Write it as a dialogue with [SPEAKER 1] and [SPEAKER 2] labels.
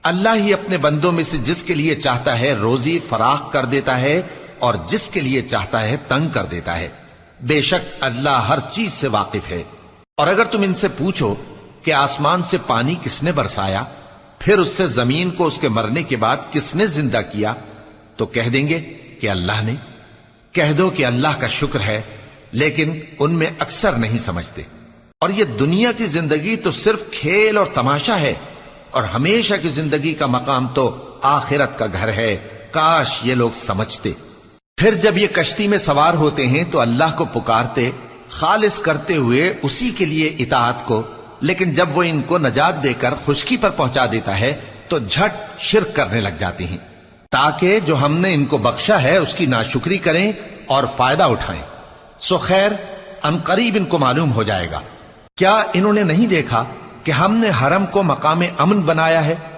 [SPEAKER 1] اللہ ہی اپنے بندوں میں سے جس کے لیے چاہتا ہے روزی فراخ کر دیتا ہے اور جس کے لیے چاہتا ہے تنگ کر دیتا ہے۔ بے شک اللہ ہر چیز سے واقف ہے۔ اور اگر تم ان سے پوچھو کہ آسمان سے پانی کس نے برسایا، پھر اس سے زمین کو اس کے مرنے کے بعد کس نے زندہ کیا، تو کہہ دیں گے کہ اللہ نے۔ کہہ دو کہ اللہ کا شکر ہے، لیکن ان میں اکثر نہیں سمجھتے۔ اور یہ دنیا کی زندگی تو صرف کھیل اور تماشا ہے، اور ہمیشہ کی زندگی کا مقام تو آخرت کا گھر ہے۔ کاش یہ لوگ سمجھتے۔ پھر جب یہ کشتی میں سوار ہوتے ہیں تو اللہ کو پکارتے، خالص کرتے ہوئے اسی کے لیے اطاعت کو، لیکن جب وہ ان کو نجات دے کر خشکی پر پہنچا دیتا ہے تو جھٹ شرک کرنے لگ جاتے ہیں، تاکہ جو ہم نے ان کو بخشا ہے اس کی ناشکری کریں اور فائدہ اٹھائیں۔ سو خیر ان قریب ان کو معلوم ہو جائے گا۔ کیا انہوں نے نہیں دیکھا کہ ہم نے حرم کو مقام امن بنایا ہے